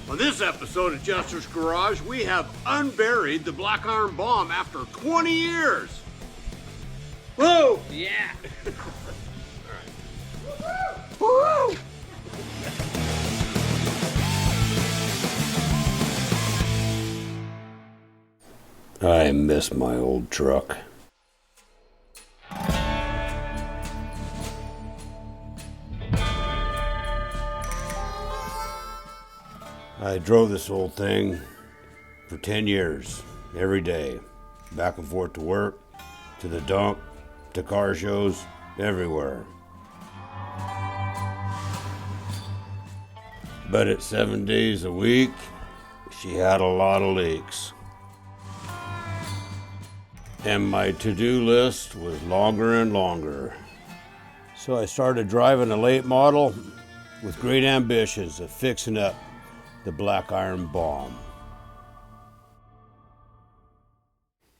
On this episode of Jester's Garage, we have unburied the black iron bomb after 20 years. Whoa! Yeah! Woo! I miss my old truck. I drove this old thing for 10 years, every day, back and forth to work, to the dump, to car shows, everywhere. But at 7 days a week, she had a lot of leaks. And my to-do list was longer and longer. So I started driving a late model with great ambitions of fixing up the black iron bomb.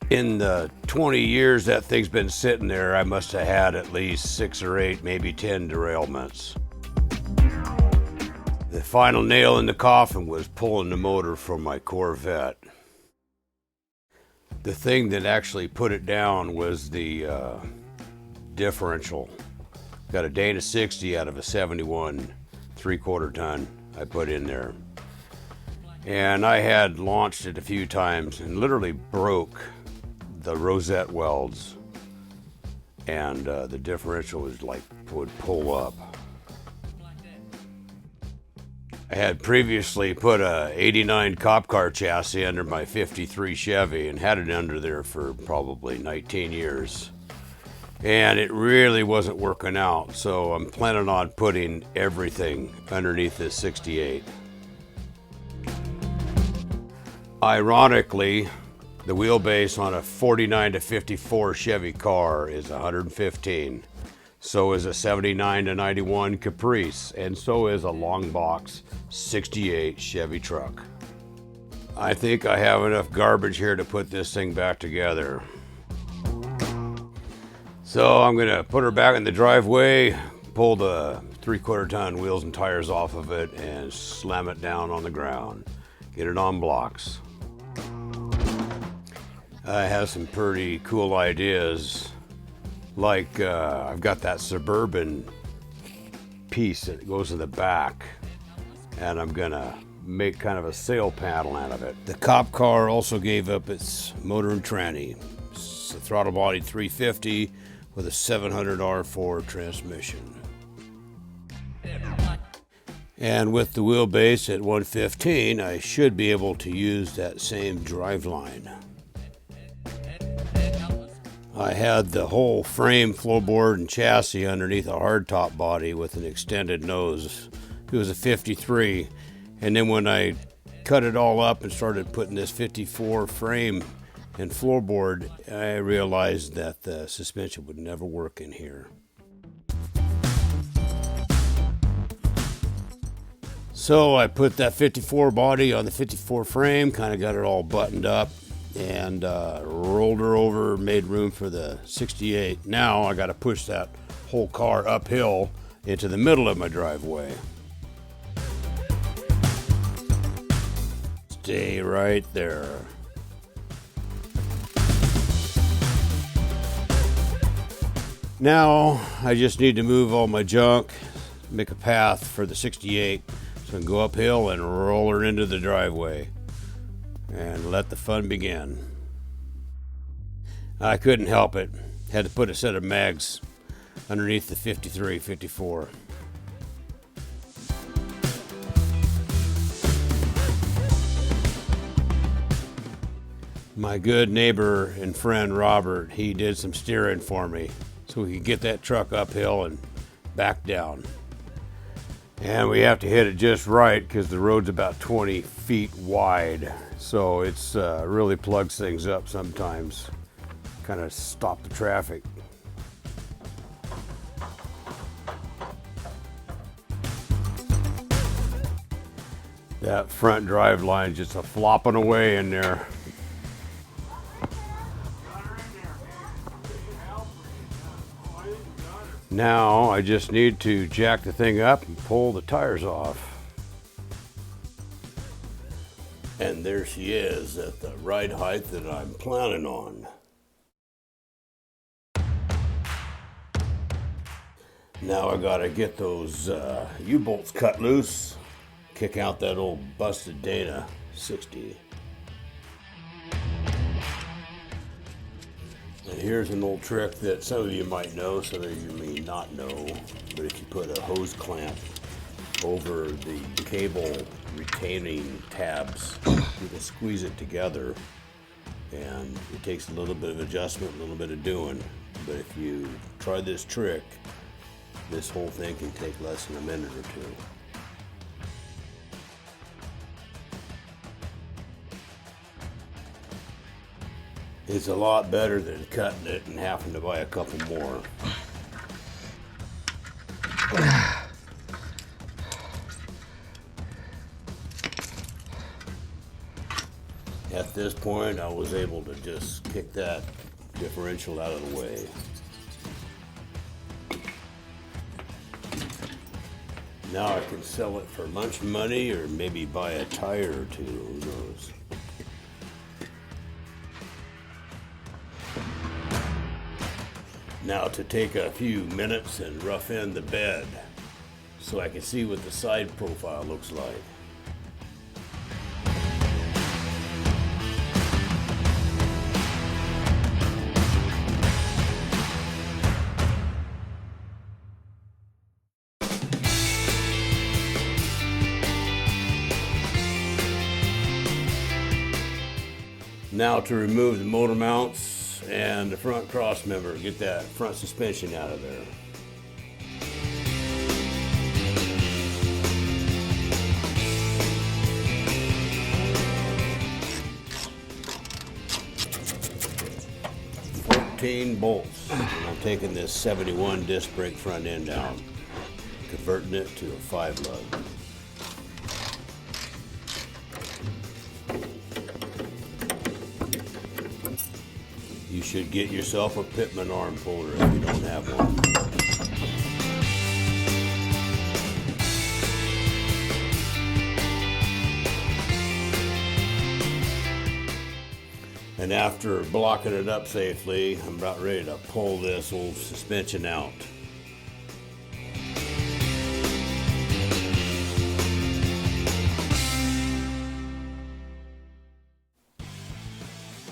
In the 20 years that thing's been sitting there, I must have had at least 6 or 8, maybe 10 derailments. The final nail in the coffin was pulling the motor from my Corvette. The thing that actually put it down was the differential. Got a Dana 60 out of a 71 3/4 ton I put in there. And I had launched it a few times and literally broke the rosette welds. And the differential was like, would pull up. I had previously put a 89 cop car chassis under my 53 Chevy and had it under there for probably 19 years. And it really wasn't working out, so I'm planning on putting everything underneath this 68. Ironically, the wheelbase on a 49 to 54 Chevy car is 115. So is a 79 to 91 Caprice, and so is a Longbox 68 Chevy truck. I think I have enough garbage here to put this thing back together. So I'm gonna put her back in the driveway, pull the 3/4 ton wheels and tires off of it, and slam it down on the ground. Get it on blocks. I have some pretty cool ideas. Like, I've got that Suburban piece that goes in the back, and I'm gonna make kind of a sail panel out of it. The cop car also gave up its motor and tranny. It's a throttle body 350 with a 700 R4 transmission. And with the wheelbase at 115, I should be able to use that same driveline. I had the whole frame, floorboard, and chassis underneath a hardtop body with an extended nose. It was a 53, and then when I cut it all up and started putting this 54 frame and floorboard, I realized that the suspension would never work in here. So I put that 54 body on the 54 frame, kind of got it all buttoned up, and rolled her over, made room for the 68. Now I got to push that whole car uphill into the middle of my driveway. Stay right there. Now I just need to move all my junk, make a path for the 68, so I can go uphill and roll her into the driveway. And let the fun begin. I couldn't help it. Had to put a set of mags underneath the 53, 54. My good neighbor and friend Robert, he did some steering for me so we could get that truck uphill and back down. And we have to hit it just right because the road's about 20 feet wide. So it's really plugs things up sometimes. Kind of stop the traffic. That front drive line just a flopping away in there. Now I just need to jack the thing up and pull the tires off. And there she is at the ride height that I'm planning on. Now I gotta get those U-bolts cut loose, kick out that old busted Dana 60. And here's an old trick that some of you might know, some of you may not know, but if you put a hose clamp over the cable retaining tabs, you can squeeze it together, and it takes a little bit of adjustment, a little bit of doing, but if you try this trick, this whole thing can take less than a minute or two. It's a lot better than cutting it and having to buy a couple more. At this point, I was able to just kick that differential out of the way. Now I can sell it for much money, or maybe buy a tire or two, who knows. Now to take a few minutes and rough in the bed so I can see what the side profile looks like. Now to remove the motor mounts and the front cross member, get that front suspension out of there. Bolts. And I'm taking this 71 disc brake front end out, converting it to a 5-lug. You should get yourself a Pitman arm puller if you don't have one. And after blocking it up safely, I'm about ready to pull this old suspension out.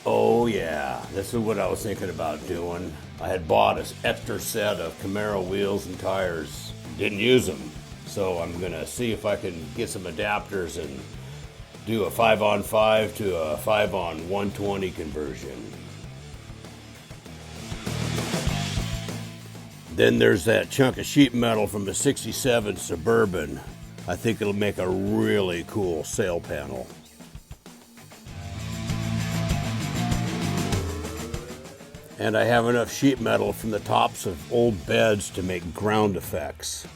Oh yeah, this is what I was thinking about doing. I had bought an extra set of Camaro wheels and tires. Didn't use them. So I'm gonna see if I can get some adapters and do a 5-on-5 to a 5-on-120 conversion. Then there's that chunk of sheet metal from the 67 Suburban. I think it'll make a really cool sail panel. And I have enough sheet metal from the tops of old beds to make ground effects.